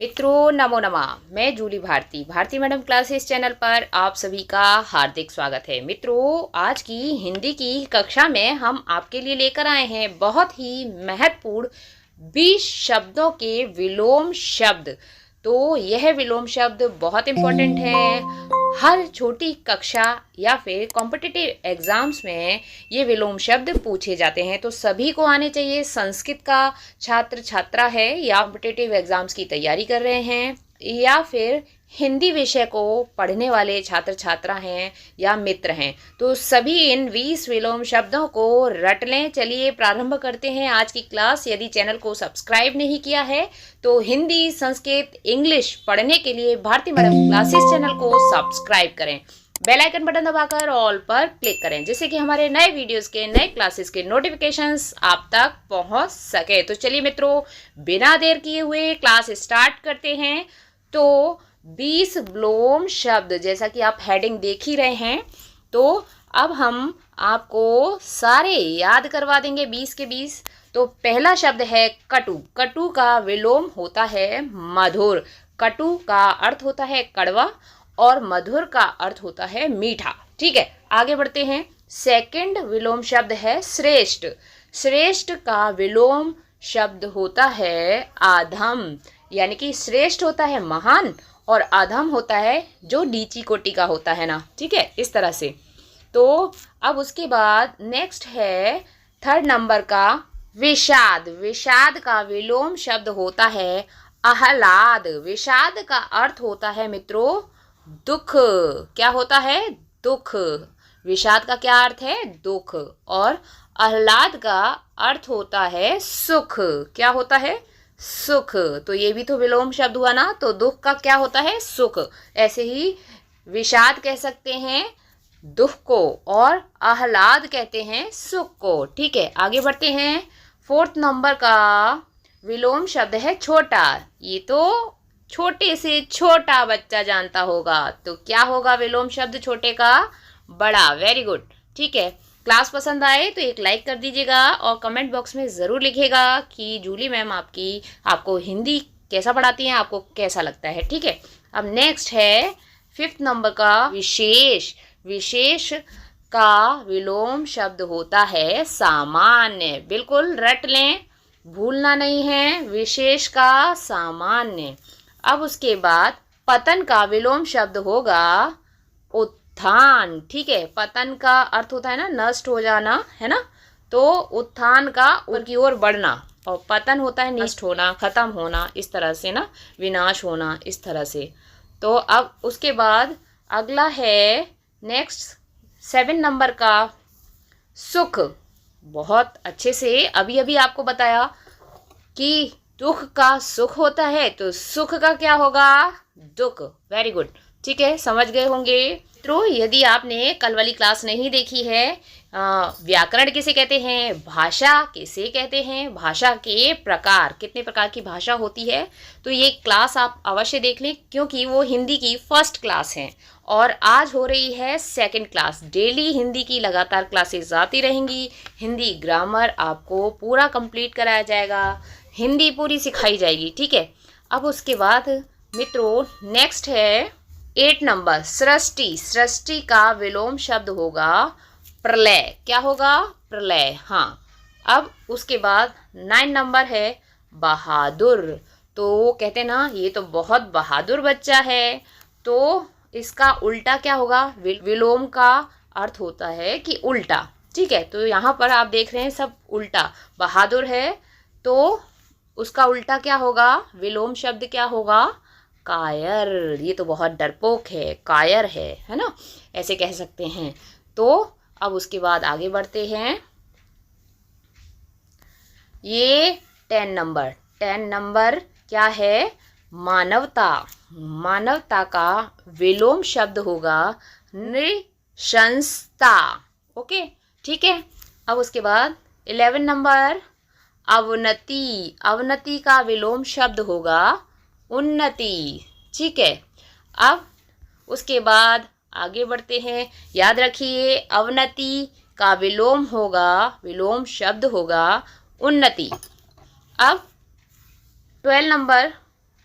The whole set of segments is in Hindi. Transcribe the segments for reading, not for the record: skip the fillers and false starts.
मित्रों नमो नमः। मैं Julie Bharti madam classes channel पर आप सभी का हार्दिक स्वागत है। मित्रों आज की हिंदी की कक्षा में हम आपके लिए लेकर आए हैं बहुत ही महत्वपूर्ण 20 शब्दों के विलोम शब्द। तो यह विलोम शब्द बहुत इम्पोर्टेंट है। हर छोटी कक्षा या फिर कॉम्पिटिटिव एग्जाम्स में ये विलोम शब्द पूछे जाते हैं, तो सभी को आने चाहिए। संस्कृत का छात्र छात्रा है या कॉम्पिटिटिव एग्जाम्स की तैयारी कर रहे हैं या फिर हिंदी विषय को पढ़ने वाले छात्र छात्रा हैं या मित्र हैं, तो सभी इन 20 विलोम शब्दों को रट लें। चलिए प्रारंभ करते हैं आज की क्लास। यदि चैनल को सब्सक्राइब नहीं किया है तो हिंदी संस्कृत इंग्लिश पढ़ने के लिए भारती मैडम क्लासेस चैनल को सब्सक्राइब करें। बेल आइकन बटन दबाकर ऑल पर क्लिक करें जिससे कि हमारे नए वीडियोस के नए क्लासेस के नोटिफिकेशंस आप तक पहुंच सके। तो चलिए मित्रों बिना देर किए हुए क्लास स्टार्ट करते हैं। तो 20 विलोम शब्द जैसा कि आप हेडिंग देख ही रहे हैं, तो अब हम आपको सारे याद करवा देंगे 20 के 20। तो पहला शब्द है कटु। कटु का विलोम होता है मधुर। कटु का अर्थ होता है कड़वा और मधुर का अर्थ होता है मीठा। ठीक है, आगे बढ़ते हैं। सेकंड विलोम शब्द है श्रेष्ठ। श्रेष्ठ का विलोम शब्द होता है आधम, यानी कि श्रेष्ठ होता है महान और अधम होता है जो नीची कोटि का होता है ना। ठीक है, इस तरह से। तो अब उसके बाद नेक्स्ट है थर्ड नंबर का विषाद। विषाद का विलोम शब्द होता है आह्लाद। विषाद का अर्थ होता है मित्रों दुख। क्या होता है? दुख। विषाद का क्या अर्थ है? दुख। और आह्लाद का अर्थ होता है सुख। क्या होता है? सुख। तो ये भी तो विलोम शब्द हुआ ना। तो दुख का क्या होता है? सुख। ऐसे ही विषाद कह सकते हैं दुख को और आह्लाद कहते हैं सुख को। ठीक है, आगे बढ़ते हैं। फोर्थ नंबर का विलोम शब्द है छोटा। ये तो छोटे से छोटा बच्चा जानता होगा। तो क्या होगा विलोम शब्द छोटे का? बड़ा। Very good. ठीक है, क्लास पसंद आए तो एक लाइक कर दीजिएगा और कमेंट बॉक्स में ज़रूर लिखिएगा कि जूली मैम आपको हिंदी कैसा पढ़ाती हैं, आपको कैसा लगता है। ठीक है, अब नेक्स्ट है फिफ्थ नंबर का विशेष। विशेष का विलोम शब्द होता है सामान्य। बिल्कुल रट लें, भूलना नहीं है। विशेष का सामान्य। अब उसके बाद पतन का विलोम शब्द होगा उत्थान। ठीक है, पतन का अर्थ होता है ना नष्ट हो जाना, है ना। तो उत्थान का ऊपर की ओर बढ़ना और पतन होता है नष्ट होना, खत्म होना, इस तरह से ना, विनाश होना, इस तरह से। तो अब उसके बाद अगला है नेक्स्ट 7 नंबर का सुख। बहुत अच्छे से अभी अभी आपको बताया कि दुख का सुख होता है, तो सुख का क्या होगा? दुख। Very good. ठीक है, समझ गए होंगे। तो यदि आपने कल वाली क्लास नहीं देखी है, व्याकरण किसे कहते हैं, भाषा किसे कहते हैं, भाषा के प्रकार, कितने प्रकार की भाषा होती है, तो ये क्लास आप अवश्य देख लें क्योंकि वो हिंदी की फर्स्ट क्लास है और आज हो रही है सेकंड क्लास। डेली हिंदी की लगातार क्लासेस आती रहेंगी। हिंदी ग्रामर आपको पूरा कंप्लीट कराया जाएगा, हिंदी पूरी सिखाई जाएगी। ठीक है, अब उसके बाद मित्रों नेक्स्ट है 8 नंबर सृष्टि। सृष्टि का विलोम शब्द होगा प्रलय। क्या होगा? प्रलय। हाँ, अब उसके बाद 9 नंबर है बहादुर। तो कहते हैं ना ये तो बहुत बहादुर बच्चा है, तो इसका उल्टा क्या होगा? विलोम का अर्थ होता है कि उल्टा। ठीक है, तो यहाँ पर आप देख रहे हैं सब उल्टा। बहादुर है तो उसका उल्टा क्या होगा? विलोम शब्द क्या होगा? कायर। ये तो बहुत डरपोक है, कायर है ना, ऐसे कह सकते हैं। तो अब उसके बाद आगे बढ़ते हैं। ये 10 नंबर क्या है? मानवता। मानवता का विलोम शब्द होगा नृशंसता। ओके, ठीक है। अब उसके बाद 11 नंबर अवनति। अवनति का विलोम शब्द होगा उन्नति। ठीक है, अब उसके बाद आगे बढ़ते हैं। याद रखिए अवनति का विलोम शब्द होगा उन्नति। अब 12 नंबर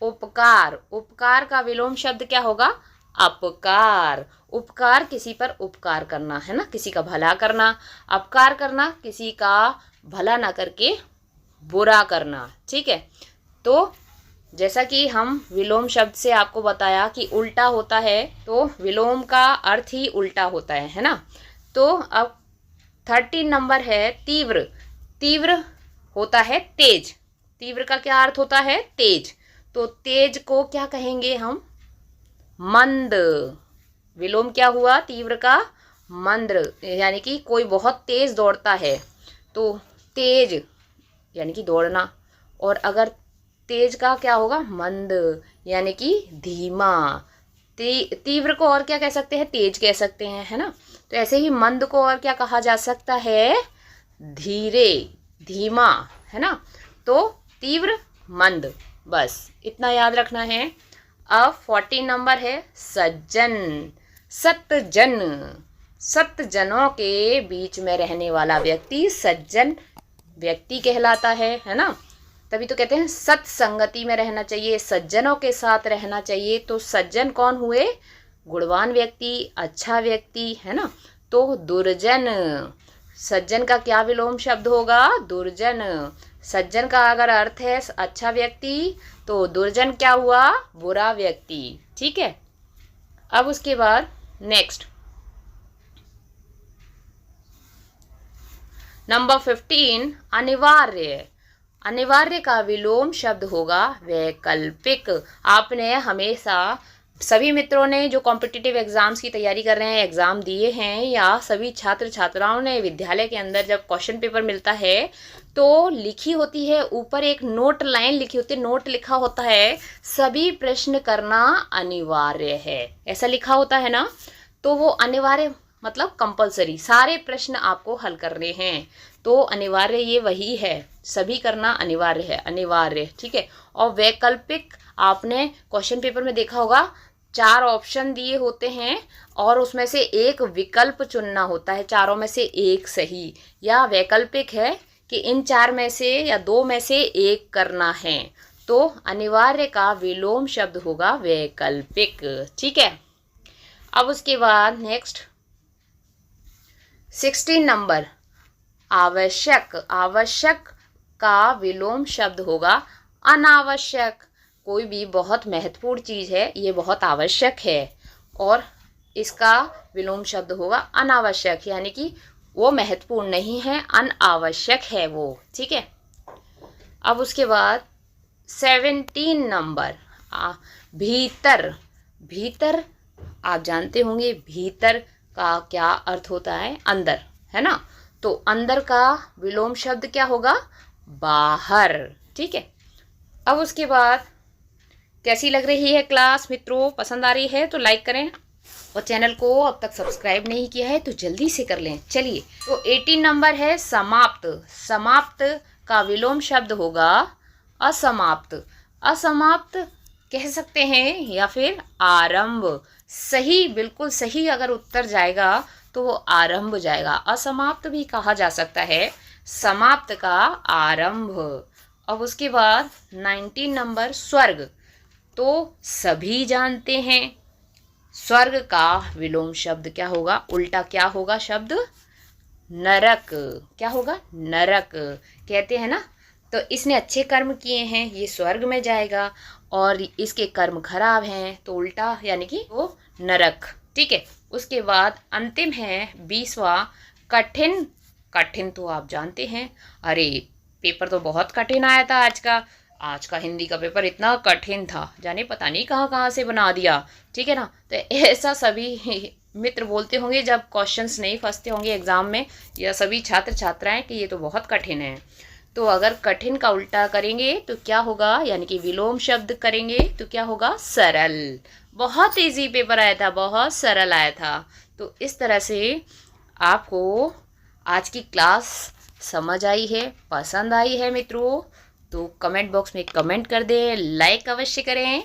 उपकार, उपकार का विलोम शब्द क्या होगा? अपकार। उपकार किसी पर उपकार करना, है ना, किसी का भला करना। अपकार करना किसी का भला ना करके बुरा करना, ठीक है। तो जैसा कि हम विलोम शब्द से आपको बताया कि उल्टा होता है, तो विलोम का अर्थ ही उल्टा होता है ना। तो अब 13 नंबर है तीव्र। तीव्र होता है तेज। तीव्र का क्या अर्थ होता है? तेज। तो तेज को क्या कहेंगे हम? मंद। विलोम क्या हुआ तीव्र का? मंद, यानी कि कोई बहुत तेज दौड़ता है तो तेज यानी कि दौड़ना, और अगर तेज का क्या होगा? मंद, यानी कि धीमा। तीव्र को और क्या कह सकते हैं? तेज कह सकते हैं, है ना। तो ऐसे ही मंद को और क्या कहा जा सकता है? धीरे, धीमा, है ना। तो तीव्र, मंद, बस इतना याद रखना है। अब 14 नंबर है सज्जन। सत्जन, सत्जनों के बीच में रहने वाला व्यक्ति सज्जन व्यक्ति कहलाता है ना। तभी तो कहते हैं सत्संगति में रहना चाहिए, सज्जनों के साथ रहना चाहिए। तो सज्जन कौन हुए? गुणवान व्यक्ति, अच्छा व्यक्ति, है ना। तो दुर्जन, सज्जन का क्या विलोम शब्द होगा? दुर्जन। सज्जन का अगर अर्थ है अच्छा व्यक्ति, तो दुर्जन क्या हुआ? बुरा व्यक्ति, ठीक है। अब उसके बाद नेक्स्ट नंबर 15 अनिवार्य। अनिवार्य का विलोम शब्द होगा वैकल्पिक। आपने हमेशा सभी मित्रों ने जो कॉम्पिटिटिव एग्जाम्स की तैयारी कर रहे हैं, एग्जाम दिए हैं, या सभी छात्र छात्राओं ने विद्यालय के अंदर जब क्वेश्चन पेपर मिलता है तो लिखी होती है ऊपर एक नोट लाइन लिखी होती है, नोट लिखा होता है सभी प्रश्न करना अनिवार्य है, ऐसा लिखा होता है ना। तो वो अनिवार्य मतलब कंपलसरी, सारे प्रश्न आपको हल करने हैं। तो अनिवार्य ये वही है, सभी करना अनिवार्य है, अनिवार्य, ठीक है। और वैकल्पिक आपने क्वेश्चन पेपर में देखा होगा 4 ऑप्शन दिए होते हैं और उसमें से एक विकल्प चुनना होता है, चारों में से एक सही। या वैकल्पिक है कि इन 4 में से या 2 में से एक करना है। तो अनिवार्य का विलोम शब्द होगा वैकल्पिक, ठीक है। अब उसके बाद नेक्स्ट 16 नंबर आवश्यक। आवश्यक का विलोम शब्द होगा अनावश्यक। कोई भी बहुत महत्वपूर्ण चीज़ है, ये बहुत आवश्यक है, और इसका विलोम शब्द होगा अनावश्यक, यानी कि वो महत्वपूर्ण नहीं है, अनावश्यक है वो, ठीक है। अब उसके बाद 17 नंबर भीतर। भीतर आप जानते होंगे भीतर का क्या अर्थ होता है? अंदर, है ना। तो अंदर का विलोम शब्द क्या होगा? बाहर, ठीक है। अब उसके बाद कैसी लग रही है क्लास मित्रों? पसंद आ रही है तो लाइक करें, और चैनल को अब तक सब्सक्राइब नहीं किया है तो जल्दी से कर लें। चलिए, तो 18 नंबर है समाप्त। समाप्त का विलोम शब्द होगा असमाप्त। असमाप्त कह सकते हैं या फिर आरंभ। सही, बिल्कुल सही अगर उत्तर जाएगा तो वो आरंभ जाएगा। असमाप्त भी कहा जा सकता है, समाप्त का आरंभ। अब उसके बाद 19 नंबर स्वर्ग। तो सभी जानते हैं स्वर्ग का विलोम शब्द क्या होगा? उल्टा क्या होगा शब्द? नरक। क्या होगा? नरक। कहते हैं ना, तो इसने अच्छे कर्म किए हैं, ये स्वर्ग में जाएगा, और इसके कर्म खराब हैं तो उल्टा यानी कि वो नरक, ठीक है। उसके बाद अंतिम है 20वां कठिन। कठिन तो आप जानते हैं, अरे पेपर तो बहुत कठिन आया था आज का हिंदी का पेपर इतना कठिन था, जाने पता नहीं कहाँ कहाँ से बना दिया, ठीक है ना। तो ऐसा सभी मित्र बोलते होंगे जब क्वेश्चंस नहीं फंसते होंगे एग्जाम में, या सभी छात्र छात्राएं कि ये तो बहुत कठिन है। तो अगर कठिन का उल्टा करेंगे तो क्या होगा? यानी कि विलोम शब्द करेंगे तो क्या होगा? सरल। बहुत इजी पेपर आया था, बहुत सरल आया था। तो इस तरह से आपको आज की क्लास समझ आई है, पसंद आई है मित्रों, तो कमेंट बॉक्स में कमेंट कर दें, लाइक अवश्य करें,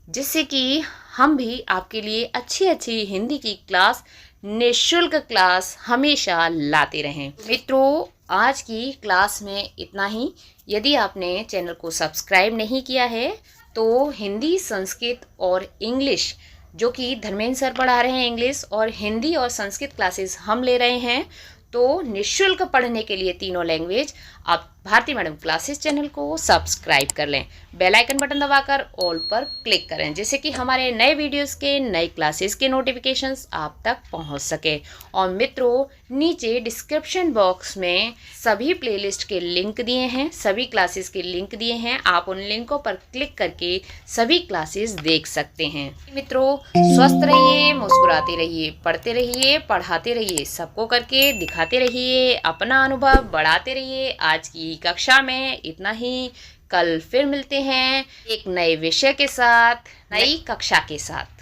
जिससे कि हम भी आपके लिए अच्छी अच्छी हिंदी की क्लास, निःशुल्क क्लास हमेशा लाते रहें। मित्रों, आज की क्लास में इतना ही। यदि आपने चैनल को सब्सक्राइब नहीं किया है तो हिंदी, संस्कृत और इंग्लिश, जो कि धर्मेंद्र सर पढ़ा रहे हैं इंग्लिश, और हिंदी और संस्कृत क्लासेस हम ले रहे हैं। तो निःशुल्क पढ़ने के लिए तीनों लैंग्वेज आप भारती मैडम क्लासेस चैनल को सब्सक्राइब कर लें, बेल आइकन बटन दबाकर ऑल पर क्लिक करें, जिससे कि हमारे नए वीडियोस के, नए क्लासेस के नोटिफिकेशंस आप तक पहुंच सके। और मित्रों, नीचे डिस्क्रिप्शन बॉक्स में सभी प्लेलिस्ट के लिंक दिए हैं, सभी क्लासेस के लिंक दिए हैं, आप उन लिंकों पर क्लिक करके सभी क्लासेस देख सकते हैं। मित्रों, स्वस्थ रहिए, मुस्कुराते रहिए, पढ़ते रहिए, पढ़ाते रहिए, सबको करके दिखाते रहिए, अपना अनुभव बढ़ाते रहिए। आज की कक्षा में इतना ही। कल फिर मिलते हैं एक नए विषय के साथ, नई कक्षा के साथ।